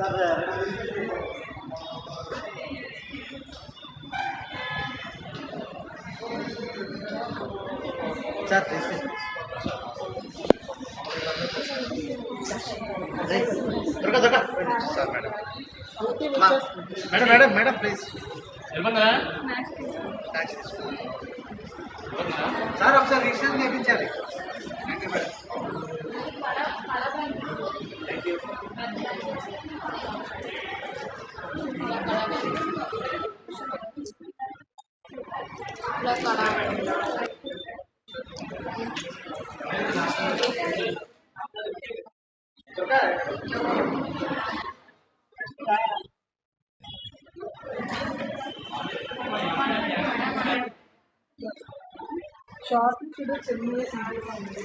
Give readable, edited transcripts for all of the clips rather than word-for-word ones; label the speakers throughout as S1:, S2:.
S1: Sir sir madam madam madam please sir ఒకసారి registration చేయించాలి. Thank you madam. Thank you.
S2: Short కూడా చెన్నై సింపుల్గా ఉంది.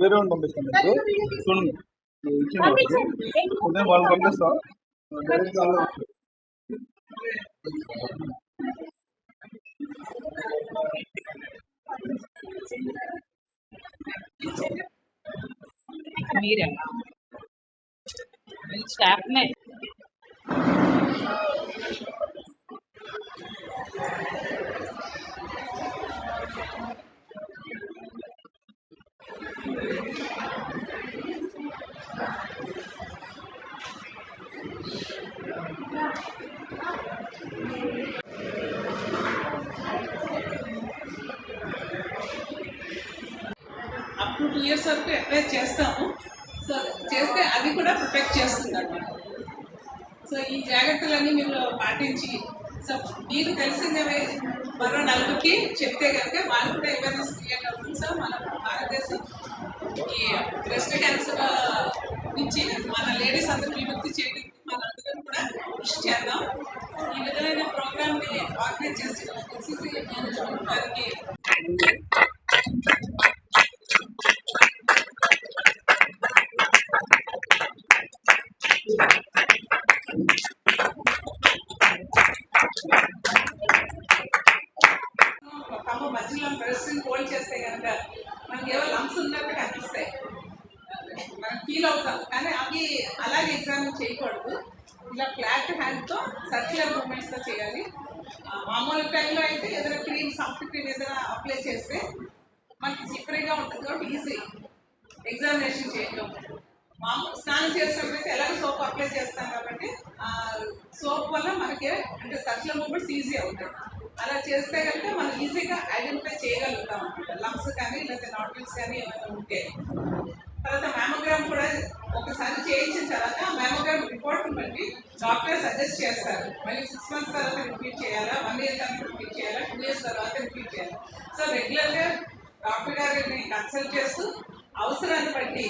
S3: వేరే పంపిస్తాను చూడండి ఇచ్చిన వాళ్ళు పంపిస్తాం.
S2: మీరేనా స్టాఫ్నే
S4: అప్ టు 2 years వరకు అప్లై చేస్తాము. సో చేస్తే అది కూడా ప్రొటెక్ట్ చేస్తుంది అన్నమాట. సో ఈ జాగ్రత్తలన్నీ మీరు పాటించి సో మీకు తెలిసిందే మరో నలుగురికి చెప్తే కనుక వాళ్ళు కూడా అవేర్నెస్ క్రియేట్ అవుతుంది. సో మన భారతదేశం ఈ బ్రెస్ట్ క్యాన్సర్ నుంచి మన లేడీస్ అందరూ విముక్తి చేయడానికి మనందరం కూడా కృషి చేద్దాం. ఈ విధమైన ప్రోగ్రామ్ని ఆర్గనైజ్ చేసి ఎన్సీసీ మేనేజ్మెంట్ వారికి మధ్యలో బ్రెస్ట్ హోల్డ్ చేస్తే కనుక మనకి ఏవో లంప్స్ ఉన్నట్టు కనిపిస్తాయి, మనం ఫీల్ అవుతాం. కానీ అవి అలాగే ఎగ్జామిన్ చేయకూడదు. ఇలా ఫ్లాట్ హ్యాండ్తో సర్క్యులర్ మూమెంట్స్తో చేయాలి. మామూలు టైంలో అయితే ఏదైనా క్రీమ్ సాఫ్ట్ క్రీమ్ ఏదైనా అప్లై చేస్తే మనకి స్లిప్పరీగా ఉంటుంది కాబట్టి ఈజీ ఎగ్జామినేషన్ చేయడం. మామూలు స్నానం చేసినప్పుడైతే ఎలాగో సోప్ అప్లై చేస్తాం కాబట్టి సోప్ వల్ల మనకి అంటే సర్క్యులర్ మూమెంట్స్ ఈజీ అవుతాయి. అలా చేస్తే కనుక మనం ఈజీగా ఐడెంటిఫై చేయగలుగుతాం అనమాట, లంప్స్ కానీ లేకపోతే నాట్యూల్స్ కానీ ఏమైనా ఉంటే. తర్వాత మ్యామోగ్రామ్ కూడా ఒకసారి చేయించిన తర్వాత మ్యామోగ్రామ్ రిపోర్ట్ని బట్టి డాక్టర్ సజెస్ట్ చేస్తారు. మళ్ళీ 6 months తర్వాత రిపీట్ చేయాలా, 1 year తర్వాత రిపీట్ చేయాలా, 2 years తర్వాత రిపీట్ చేయాలి. సో రెగ్యులర్గా డాక్టర్ గారిని కన్సల్ట్ చేస్తూ అవసరాన్ని బట్టి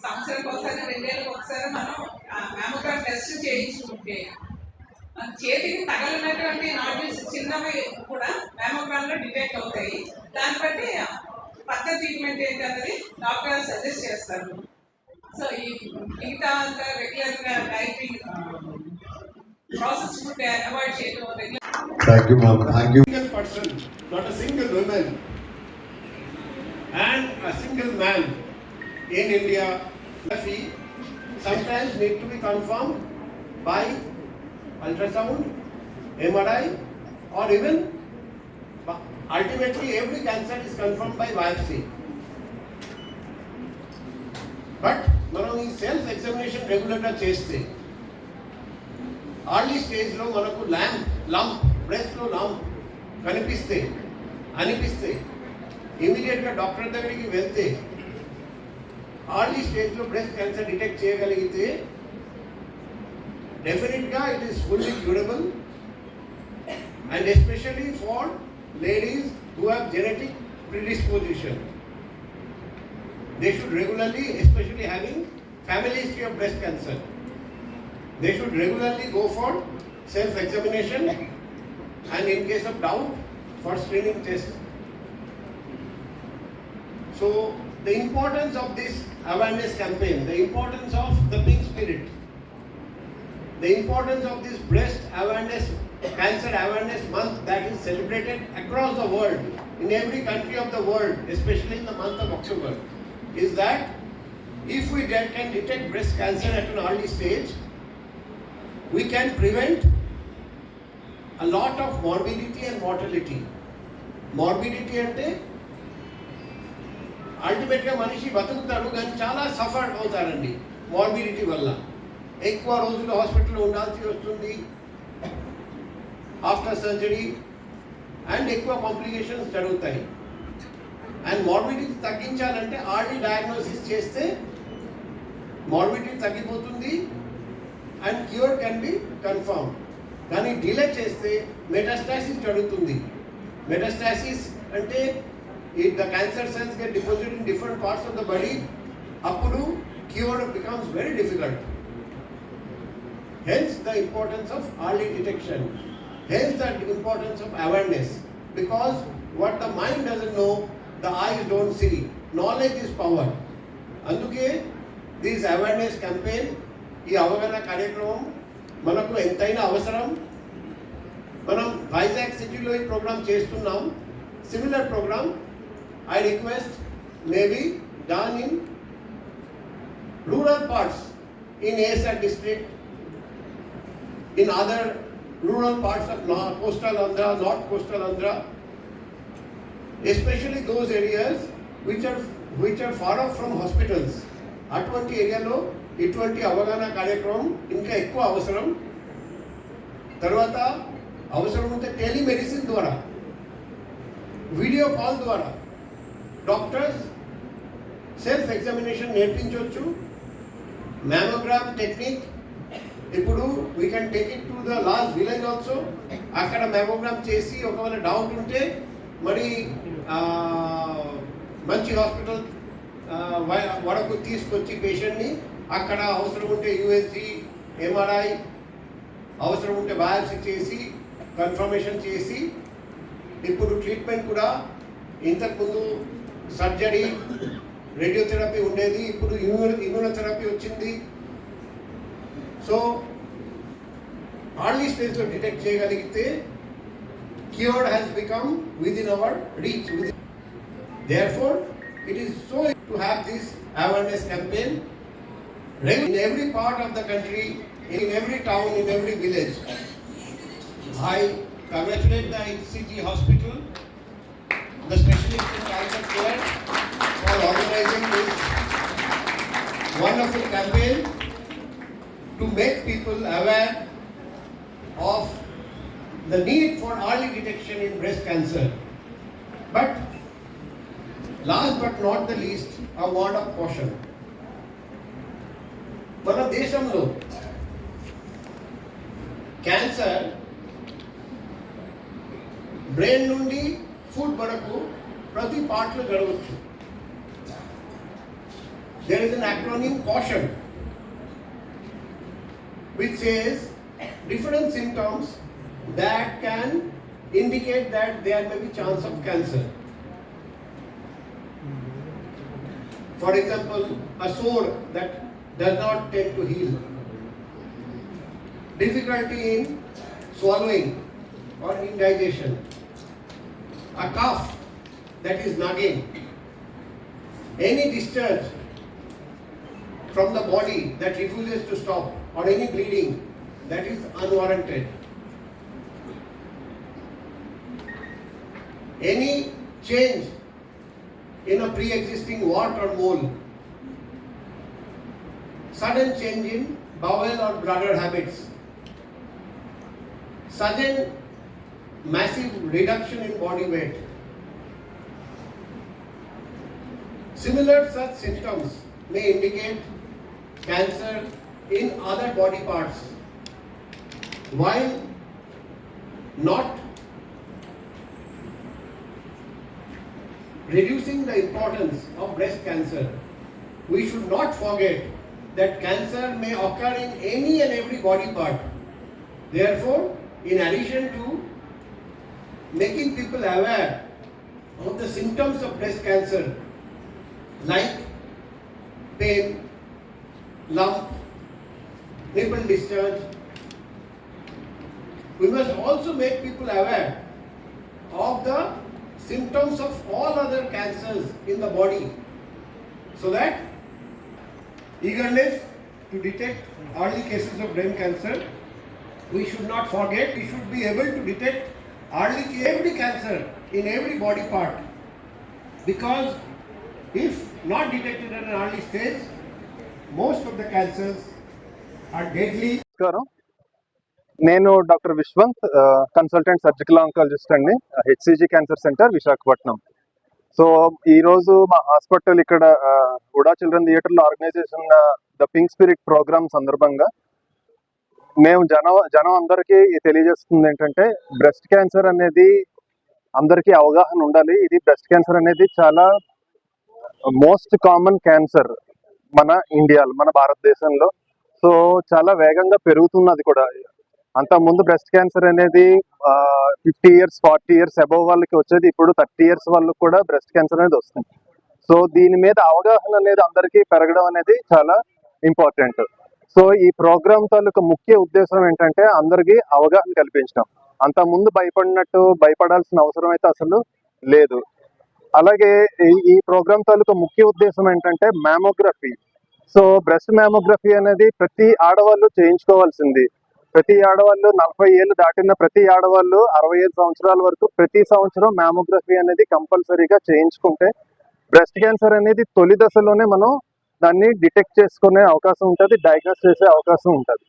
S4: సంవత్సరానికి ఒకసారి 2 ఏళ్ళకి ఒకసారి మనం మ్యామోగ్రామ్ టెస్ట్ టెస్ట్ చేయించుకుంటే మన చేతికి తగలినటువంటి నాడ్యూల్స్ చిన్నవి కూడా మ్యామోగ్రామ్ లో డిటెక్ట్ అవుతాయి. దాన్ని బట్టి పక్క ట్రీట్మెంట్ ఏంటన్నది డాక్టర్ సజెస్ట్ చేస్తారు. సో ఈ మిగతా అంతా రెగ్యులర్ గా డైటింగ్ ప్రాసెస్ ఫుడ్ అవాయిడ్ చేయడం regular.
S5: Thank you, ma'am. Thank you.
S6: Single person, not a single woman, and a single man in India, sometimes need to be confirmed by ultrasound, MRI, or even ultimately every cancer is confirmed by biopsy. But మనం ఈ self examination రెగ్యులర్గా చేస్తే ఆర్లీ స్టేజ్లో మనకు lump బ్రెస్ట్లో lump అనిపిస్తే ఇమీడియట్గా doctor దగ్గరికి వెళ్తే ఆర్లీ స్టేజ్లో బ్రెస్ట్ క్యాన్సర్ డిటెక్ట్ చేయగలిగితే definitely it is fully curable. And especially for ladies who have genetic predisposition, they should regularly, especially having family history of breast cancer, they should regularly go for self-examination and in case of doubt for screening tests. So the importance of this awareness campaign, the importance of the pink spirit, the importance of this breast awareness, cancer awareness month that is celebrated across the world, in every country of the world, especially in the month of October, is that if we can detect breast cancer at an early stage, we can prevent a lot of morbidity and mortality. Morbidity ante ultimately manishi బతుకుతాడు కానీ చాలా suffer అవుతారండి morbidity వల్ల. ఎక్కువ రోజులు హాస్పిటల్లో ఉండాల్సి వస్తుంది ఆఫ్టర్ సర్జరీ అండ్ ఎక్కువ కాంప్లికేషన్స్ జరుగుతాయి. అండ్ మార్బిడిటీ తగ్గించాలంటే ఆర్లీ డయాగ్నోసిస్ చేస్తే మార్బిడిటీ తగ్గిపోతుంది and cure can be confirm. కానీ డిలే చేస్తే మెటాస్టాసిస్ జరుగుతుంది. మెటాస్టాసిస్ అంటే if the cancer cells get deposited in different parts of the body, appudu cure becomes very difficult. Hence the importance of early detection, hence the importance of awareness, because what the mind doesn't know, the eyes don't see. Knowledge is power. Anduke this awareness campaign, ee avagana కార్యక్రమం మనకు ఎంతైనా అవసరం. మనం వైజాగ్ సిటీలో ఈ programme చేస్తున్నాం. Similar program I request may be done in rural parts in ASR district, in other rural parts of coastal Andhra, north coastal Andhra, especially those areas which are far off from hospitals. అటువంటి ఏరియాలో ఇటువంటి అవగాహన కార్యక్రమం ఇంకా ఎక్కువ అవసరం. తర్వాత అవసరం ఉంటే టెలిమెడిసిన్ ద్వారా, వీడియో కాల్ ద్వారా డాక్టర్స్ సెల్ఫ్ ఎగ్జామినేషన్ నేర్పించవచ్చు. మ్యామోగ్రామ్ టెక్నిక్ ఇప్పుడు we can take it to the last village also. అక్కడ మ్యామోగ్రామ్ చేసి ఒకవేళ డౌట్ ఉంటే మరి మంచి హాస్పిటల్ వరకు తీసుకొచ్చి పేషెంట్ని అక్కడ అవసరం ఉంటే యూఎస్జీ, ఎంఆర్ఐ, అవసరం ఉంటే బయాప్సీ చేసి కన్ఫర్మేషన్ చేసి ఇప్పుడు ట్రీట్మెంట్ కూడా ఇంతకుముందు సర్జరీ, రేడియోథెరపీ ఉండేది, ఇప్పుడు ఇమ్యూనోథెరపీ వచ్చింది. సో ఆర్లీ స్టేజ్లో డిటెక్ట్ చేయగలిగితే cure has become within our reach. Therefore, it is so to have this awareness campaign in every part of the country, in every town, in every village. I congratulate the ICG hospital, the specialist in cancer care, for organizing this wonderful campaign to make people aware of the need for early detection in breast cancer. But last but not the least, a word of caution. మన దేశంలో cancer brain నుండి food వరకు ప్రతి పార్ట్లో జరగవచ్చు. There is an acronym caution. which says different symptoms that can indicate that there may be chance of cancer. For example, a sore that does not tend to heal, difficulty in swallowing or indigestion, a cough that is nagging, any discharge from the body that refuses to stop, or any bleeding that is unwarranted, any change in a pre-existing wart or mole, sudden change in bowel or bladder habits, sudden massive reduction in body weight. Similar such symptoms may indicate cancer in other body parts, while not reducing the importance of breast cancer. We should not forget that cancer may occur in any and every body part. Therefore, in addition to making people aware of the symptoms of breast cancer like pain, lump, nipple discharge, we must also make people aware of the symptoms of all other cancers in the body, so that eagerness to detect early cases of brain cancer, we should not forget, we should be able to detect every cancer in every body part, because if not detected at an early stage, most of the cancers are deadly.
S3: నమస్కారం, నేను doctor Vishwanth, consultant surgical oncologist అండి, HCG cancer centre Visakhapatnam. So ఈరోజు మా hospital ఇక్కడ UDA children థియేటర్లో organise చేసిన the pink spirit programme సందర్భంగా మేము జనం అందరికీ తెలియజేస్తుంది ఏంటంటే, బ్రెస్ట్ క్యాన్సర్ అనేది అందరికీ అవగాహన ఉండాలి. ఇది బ్రెస్ట్ క్యాన్సర్ అనేది చాలా మోస్ట్ కామన్ క్యాన్సర్ మన ఇండియాలో, మన భారతదేశంలో. సో చాలా వేగంగా పెరుగుతున్నది కూడా. అంతకుముందు బ్రెస్ట్ క్యాన్సర్ అనేది 50 years 40 years అబవ్ వాళ్ళకి వచ్చేది, ఇప్పుడు 30 years వాళ్ళకి కూడా బ్రెస్ట్ క్యాన్సర్ అనేది వస్తుంది. సో దీని మీద అవగాహన అనేది అందరికీ పెరగడం అనేది చాలా ఇంపార్టెంట్. సో ఈ ప్రోగ్రామ్ తాలూకు ముఖ్య ఉద్దేశం ఏంటంటే అందరికీ అవగాహన కల్పించడం. అంతకుముందు భయపడాల్సిన అవసరం అయితే అసలు లేదు. అలాగే ఈ ప్రోగ్రామ్ తాలూకు ముఖ్య ఉద్దేశం ఏంటంటే మ్యామోగ్రఫీ. సో బ్రెస్ట్ మ్యామోగ్రఫీ అనేది ప్రతి ఆడవాళ్ళు చేయించుకోవాల్సింది. ప్రతి ఆడవాళ్ళు 40 ఏళ్ళు దాటిన ప్రతి ఆడవాళ్ళు 65 సంవత్సరాల వరకు ప్రతి సంవత్సరం మ్యామోగ్రఫీ అనేది కంపల్సరీగా చేయించుకుంటే బ్రెస్ట్ క్యాన్సర్ అనేది తొలి దశలోనే మనం దాన్ని డిటెక్ట్ చేసుకునే అవకాశం ఉంటుంది, డయాగ్నోస్ చేసే అవకాశం ఉంటుంది.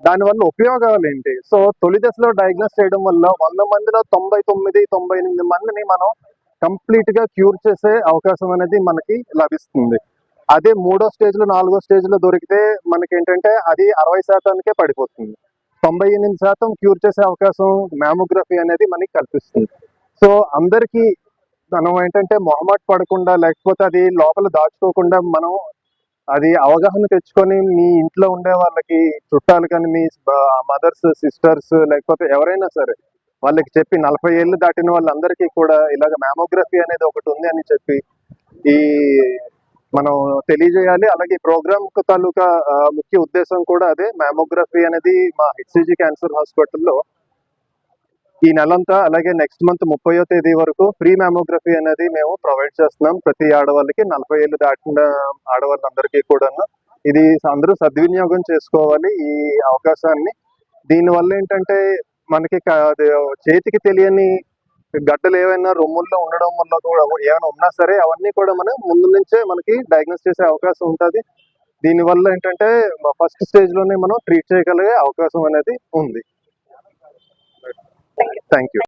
S3: దానివల్ల ఉపయోగాలు ఏంటి? సో తొలి దశలో డయాగ్నోస్ చేయడం వల్ల 100 మందిలో 99-98 మందిని మనం కంప్లీట్ గా క్యూర్ చేసే అవకాశం అనేది మనకి లభిస్తుంది. అదే 3వ స్టేజ్లో 4వ స్టేజ్లో దొరికితే మనకి ఏంటంటే అది 60%కే పడిపోతుంది. 98% క్యూర్ చేసే అవకాశం మ్యామోగ్రఫీ అనేది మనకి కల్పిస్తుంది. సో అందరికీ మనం ఏంటంటే మొహమాట పడకుండా, లేకపోతే అది లోపల దాచుకోకుండా మనం అది అవగాహన తెచ్చుకొని మీ ఇంట్లో ఉండే వాళ్ళకి, చుట్టాలు కానీ, మీ మదర్స్, సిస్టర్స్, లేకపోతే ఎవరైనా సరే వాళ్ళకి చెప్పి 40 ఏళ్ళు దాటిన వాళ్ళందరికీ కూడా ఇలాగ మ్యామోగ్రఫీ అనేది ఒకటి ఉంది అని చెప్పి ఈ మనం తెలియజేయాలి. అలాగే ప్రోగ్రామ్ తాలూకా ముఖ్య ఉద్దేశం కూడా అదే. మ్యామోగ్రఫీ అనేది మా హెచ్సిజి క్యాన్సర్ హాస్పిటల్లో ఈ నెలంతా, అలాగే నెక్స్ట్ మంత్ 30వ తేదీ వరకు ఫ్రీ మ్యామోగ్రఫీ అనేది మేము ప్రొవైడ్ చేస్తున్నాం ప్రతి ఆడవాళ్ళకి, 40 ఏళ్ళు దాటిన ఆడవాళ్ళందరికీ కూడా. ఇది అందరూ సద్వినియోగం చేసుకోవాలి ఈ అవకాశాన్ని. దీనివల్ల ఏంటంటే మనకి చేతికి తెలియని గడ్డలు ఏవైనా రొమ్ముల్లో ఉండడం వల్ల కూడా ఏమైనా ఉన్నా సరే అవన్నీ కూడా మనం ముందు నుంచే మనకి డయాగ్నోస్ చేసే అవకాశం ఉంటుంది. దీనివల్ల ఏంటంటే ఫస్ట్ స్టేజ్ లోనే మనం ట్రీట్ చేయగలిగే అవకాశం అనేది ఉంది. Thank you.